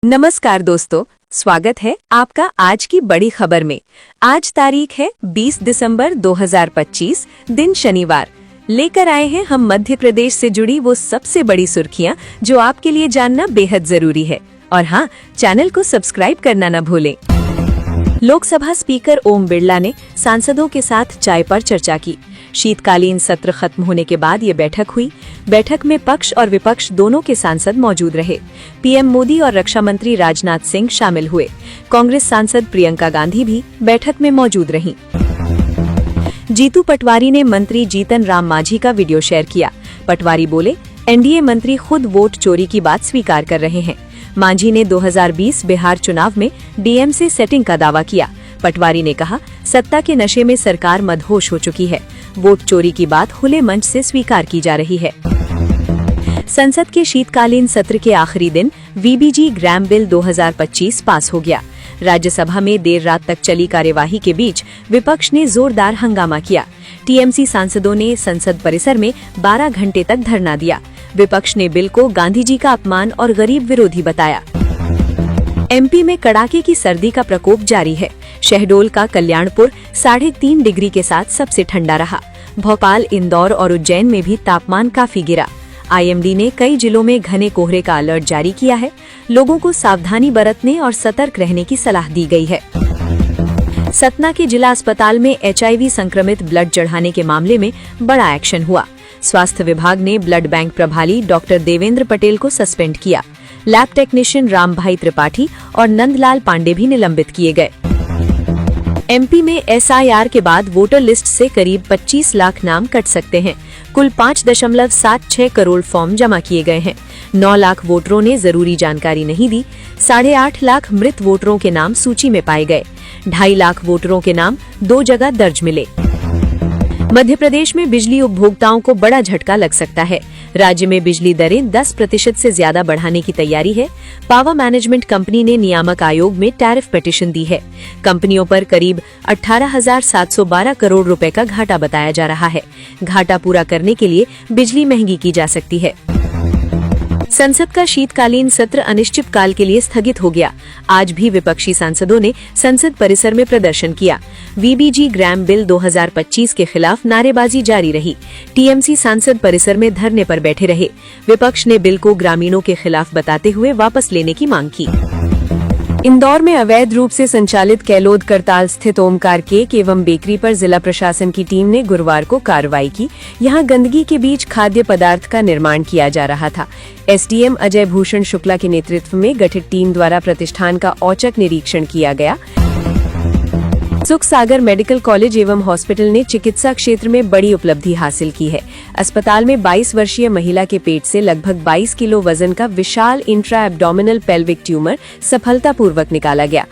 नमस्कार दोस्तों, स्वागत है आपका आज की बड़ी खबर में। आज तारीख है 20 दिसंबर 2025, दिन शनिवार। लेकर आए हैं हम मध्य प्रदेश से जुड़ी वो सबसे बड़ी सुर्खियां जो आपके लिए जानना बेहद जरूरी है। और हाँ, चैनल को सब्सक्राइब करना न भूलें। लोकसभा स्पीकर ओम बिरला ने सांसदों के साथ चाय पर चर्चा की। शीतकालीन सत्र खत्म होने के बाद ये बैठक हुई। बैठक में पक्ष और विपक्ष दोनों के सांसद मौजूद रहे। पीएम मोदी और रक्षा मंत्री राजनाथ सिंह शामिल हुए। कांग्रेस सांसद प्रियंका गांधी भी बैठक में मौजूद रहीं। जीतू पटवारी ने मंत्री जीतन राम मांझी का वीडियो शेयर किया। पटवारी बोले, एनडीए मंत्री खुद वोट चोरी की बात स्वीकार कर रहे हैं। मांझी ने 2020 बिहार चुनाव में डीएम से सेटिंग का दावा किया। पटवारी ने कहा, सत्ता के नशे में सरकार मदहोश हो चुकी है। वोट चोरी की बात खुले मंच से स्वीकार की जा रही है। संसद के शीतकालीन सत्र के आखिरी दिन वीबीजी ग्राम बिल 2025 पास हो गया। राज्यसभा में देर रात तक चली कार्यवाही के बीच विपक्ष ने जोरदार हंगामा किया। टीएमसी सांसदों ने संसद परिसर में 12 घंटे तक धरना दिया। विपक्ष ने बिल को गांधी जी का अपमान और गरीब विरोधी बताया। एमपी में कड़ाके की सर्दी का प्रकोप जारी है। शहडोल का कल्याणपुर 3.5 डिग्री के साथ सबसे ठंडा रहा। भोपाल, इंदौर और उज्जैन में भी तापमान काफी गिरा। आईएमडी ने कई जिलों में घने कोहरे का अलर्ट जारी किया है। लोगों को सावधानी बरतने और सतर्क रहने की सलाह दी गई है। सतना के जिला अस्पताल में एचआईवी संक्रमित ब्लड चढ़ाने के मामले में बड़ा एक्शन हुआ। स्वास्थ्य विभाग ने ब्लड बैंक प्रभारी डॉक्टर देवेंद्र पटेल को सस्पेंड किया। लैब टेक्नीशियन रामभाई त्रिपाठी और नंदलाल पांडे भी निलंबित किए गए। एमपी में एसआईआर के बाद वोटर लिस्ट से करीब 25 लाख नाम कट सकते हैं। कुल 5.76 करोड़ फॉर्म जमा किए गए हैं। 9 लाख वोटरों ने जरूरी जानकारी नहीं दी। 8.5 लाख मृत वोटरों के नाम सूची में पाए गए। 2.5 लाख वोटरों के नाम 2 जगह दर्ज मिले। मध्य प्रदेश में बिजली उपभोक्ताओं को बड़ा झटका लग सकता है। राज्य में बिजली दरें 10% से ज्यादा बढ़ाने की तैयारी है। पावर मैनेजमेंट कंपनी ने नियामक आयोग में टैरिफ पिटीशन दी है। कंपनियों पर करीब 18,712 करोड़ रुपए का घाटा बताया जा रहा है। घाटा पूरा करने के लिए बिजली महंगी की जा सकती है। संसद का शीतकालीन सत्र अनिश्चितकाल के लिए स्थगित हो गया। आज भी विपक्षी सांसदों ने संसद परिसर में प्रदर्शन किया। वीबीजी ग्राम बिल 2025 के खिलाफ नारेबाजी जारी रही। टीएमसी सांसद परिसर में धरने पर बैठे रहे। विपक्ष ने बिल को ग्रामीणों के खिलाफ बताते हुए वापस लेने की मांग की। इंदौर में अवैध रूप से संचालित कैलोद करताल स्थित ओमकार केक एवं बेकरी पर जिला प्रशासन की टीम ने गुरुवार को कार्रवाई की। यहां गंदगी के बीच खाद्य पदार्थ का निर्माण किया जा रहा था। एसडीएम अजय भूषण शुक्ला के नेतृत्व में गठित टीम द्वारा प्रतिष्ठान का औचक निरीक्षण किया गया। सुख सागर मेडिकल कॉलेज एवं हॉस्पिटल ने चिकित्सा क्षेत्र में बड़ी उपलब्धि हासिल की है। अस्पताल में 22 वर्षीय महिला के पेट से लगभग 22 किलो वजन का विशाल इंट्रा एब्डोमिनल पेल्विक ट्यूमर सफलतापूर्वक निकाला गया।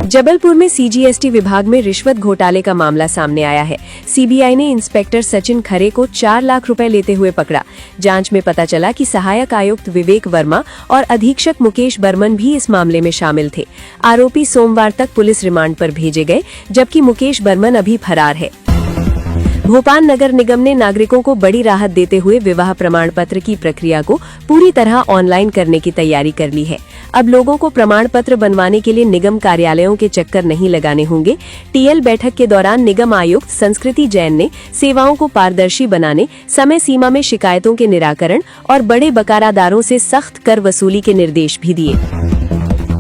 जबलपुर में सीजीएसटी विभाग में रिश्वत घोटाले का मामला सामने आया है। सीबीआई ने इंस्पेक्टर सचिन खरे को 4 लाख रुपए लेते हुए पकड़ा। जांच में पता चला कि सहायक आयुक्त विवेक वर्मा और अधीक्षक मुकेश बर्मन भी इस मामले में शामिल थे। आरोपी सोमवार तक पुलिस रिमांड पर भेजे गए, जबकि मुकेश बर्मन अभी फरार है। भोपाल नगर निगम ने नागरिकों को बड़ी राहत देते हुए विवाह प्रमाण पत्र की प्रक्रिया को पूरी तरह ऑनलाइन करने की तैयारी कर ली है। अब लोगों को प्रमाण पत्र बनवाने के लिए निगम कार्यालयों के चक्कर नहीं लगाने होंगे। टीएल बैठक के दौरान निगम आयुक्त संस्कृति जैन ने सेवाओं को पारदर्शी बनाने, समय सीमा में शिकायतों के निराकरण और बड़े बकारादारों से सख्त कर वसूली के निर्देश भी दिए।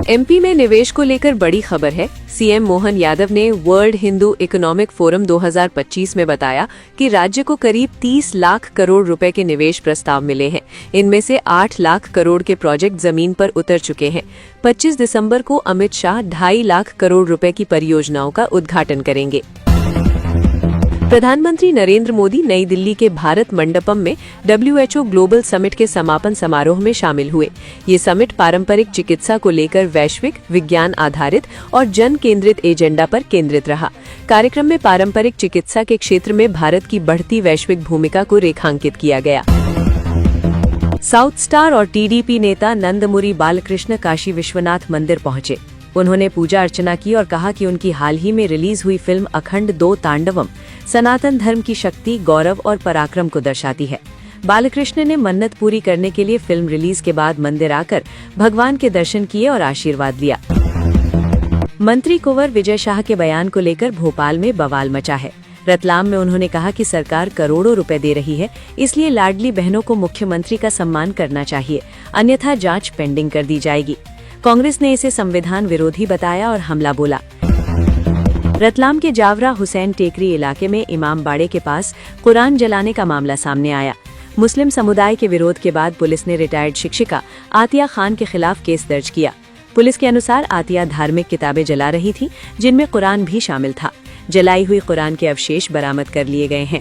एमपी में निवेश को लेकर बड़ी खबर है। सीएम मोहन यादव ने वर्ल्ड हिंदू इकोनॉमिक फोरम 2025 में बताया कि राज्य को करीब 30 लाख करोड़ रुपए के निवेश प्रस्ताव मिले हैं। इनमें से 8 लाख करोड़ के प्रोजेक्ट जमीन पर उतर चुके हैं। 25 दिसंबर को अमित शाह 2.5 लाख करोड़ रुपए की परियोजनाओं का उद्घाटन करेंगे। प्रधानमंत्री नरेंद्र मोदी नई दिल्ली के भारत मंडपम में WHO ग्लोबल समिट के समापन समारोह में शामिल हुए। ये समिट पारंपरिक चिकित्सा को लेकर वैश्विक, विज्ञान आधारित और जन केंद्रित एजेंडा पर केंद्रित रहा। कार्यक्रम में पारंपरिक चिकित्सा के क्षेत्र में भारत की बढ़ती वैश्विक भूमिका को रेखांकित किया गया। साउथ स्टार और टीडीपी नेता नंदमुरी बालकृष्ण काशी विश्वनाथ मंदिर पहुंचे। उन्होंने पूजा अर्चना की और कहा कि उनकी हाल ही में रिलीज हुई फिल्म अखंड 2 तांडवम सनातन धर्म की शक्ति, गौरव और पराक्रम को दर्शाती है। बालकृष्ण ने मन्नत पूरी करने के लिए फिल्म रिलीज के बाद मंदिर आकर भगवान के दर्शन किए और आशीर्वाद लिया। मंत्री कुंवर विजय शाह के बयान को लेकर भोपाल में बवाल मचा है। रतलाम में उन्होंने कहा कि सरकार करोड़ों रुपए दे रही है, इसलिए लाडली बहनों को मुख्यमंत्री का सम्मान करना चाहिए, अन्यथा जांच पेंडिंग कर दी जाएगी। कांग्रेस ने इसे संविधान विरोधी बताया और हमला बोला। रतलाम के जावरा हुसैन टेकरी इलाके में इमाम बाड़े के पास कुरान जलाने का मामला सामने आया। मुस्लिम समुदाय के विरोध के बाद पुलिस ने रिटायर्ड शिक्षिका आतिया खान के खिलाफ केस दर्ज किया। पुलिस के अनुसार आतिया धार्मिक किताबें जला रही थी, जिनमें कुरान भी शामिल था। जलाई हुई कुरान के अवशेष बरामद कर लिए गए हैं।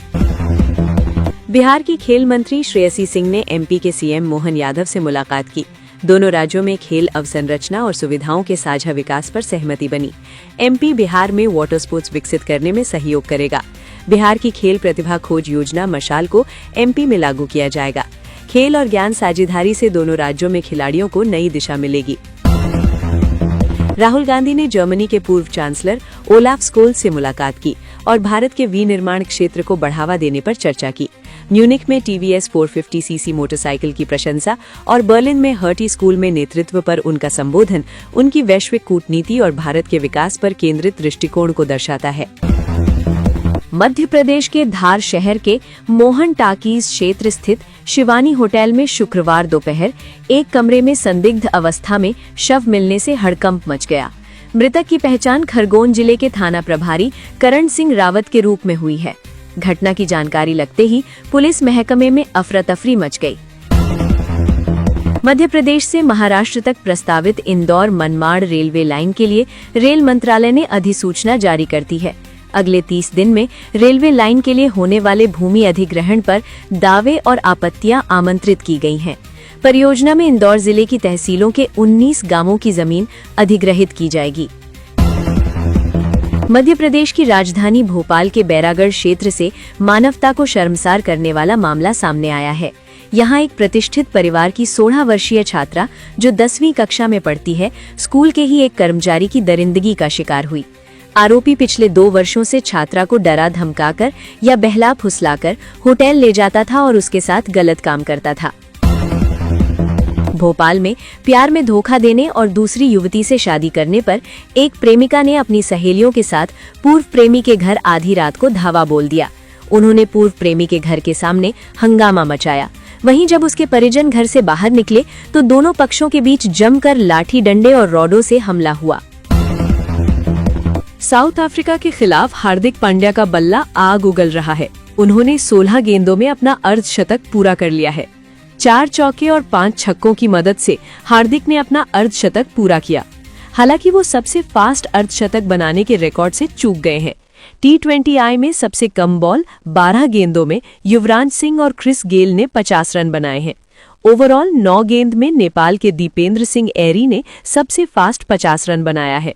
बिहार की खेल मंत्री श्रेयसी सिंह ने एमपी के सीएम मोहन यादव से मुलाकात की। दोनों राज्यों में खेल अवसंरचना और सुविधाओं के साझा विकास पर सहमति बनी। एमपी बिहार में वाटर स्पोर्ट्स विकसित करने में सहयोग करेगा। बिहार की खेल प्रतिभा खोज योजना मशाल को एमपी में लागू किया जाएगा। खेल और ज्ञान साझेदारी से दोनों राज्यों में खिलाड़ियों को नई दिशा मिलेगी। राहुल गांधी ने जर्मनी के पूर्व चांसलर ओलाफ स्कोल्ज से मुलाकात की और भारत के विनिर्माण क्षेत्र को बढ़ावा देने पर चर्चा की। म्यूनिख में टीवीएस 450 सीसी मोटरसाइकिल की प्रशंसा और बर्लिन में हर्टी स्कूल में नेतृत्व पर उनका संबोधन उनकी वैश्विक कूटनीति और भारत के विकास पर केंद्रित दृष्टिकोण को दर्शाता है। मध्य प्रदेश के धार शहर के मोहन टाकीज क्षेत्र स्थित शिवानी होटल में शुक्रवार दोपहर एक कमरे में संदिग्ध अवस्था में शव मिलने से हड़कंप मच गया। मृतक की पहचान खरगोन जिले के थाना प्रभारी करण सिंह रावत के रूप में हुई है। घटना की जानकारी लगते ही पुलिस महकमे में अफरा तफरी मच गई। मध्य प्रदेश से महाराष्ट्र तक प्रस्तावित इंदौर मनमाड़ रेलवे लाइन के लिए रेल मंत्रालय ने अधिसूचना जारी कर दी है। अगले 30 दिन में रेलवे लाइन के लिए होने वाले भूमि अधिग्रहण पर दावे और आपत्तियां आमंत्रित की गई हैं। परियोजना में इंदौर जिले की तहसीलों के 19 गांवों की जमीन अधिग्रहित की जाएगी। मध्य प्रदेश की राजधानी भोपाल के बैरागढ़ क्षेत्र से मानवता को शर्मसार करने वाला मामला सामने आया है। यहाँ एक प्रतिष्ठित परिवार की 16 वर्षीय छात्रा जो 10वीं कक्षा में पढ़ती है, स्कूल के ही एक कर्मचारी की दरिंदगी का शिकार हुई। आरोपी पिछले 2 वर्षों से छात्रा को डरा धमकाकर या बहला फुसलाकर होटल ले जाता था और उसके साथ गलत काम करता था। भोपाल में प्यार में धोखा देने और दूसरी युवती से शादी करने पर एक प्रेमिका ने अपनी सहेलियों के साथ पूर्व प्रेमी के घर आधी रात को धावा बोल दिया। उन्होंने पूर्व प्रेमी के घर के सामने हंगामा मचाया। वहीं जब उसके परिजन घर से बाहर निकले तो दोनों पक्षों के बीच जमकर लाठी डंडे और रॉडों से हमला हुआ। साउथ अफ्रीका के खिलाफ हार्दिक पांड्या का बल्ला आग उगल रहा है। उन्होंने 16 गेंदों में अपना अर्धशतक पूरा कर लिया है। 4 चौके और 5 छक्कों की मदद से हार्दिक ने अपना अर्धशतक पूरा किया। हालांकि वो सबसे फास्ट अर्धशतक बनाने के रिकॉर्ड से चूक गए हैं। T20I में सबसे कम बॉल 12 गेंदों में युवराज सिंह और क्रिस गेल ने 50 रन बनाए हैं। ओवरऑल 9 गेंद में नेपाल के दीपेंद्र सिंह एरी ने सबसे फास्ट 50 रन बनाया है।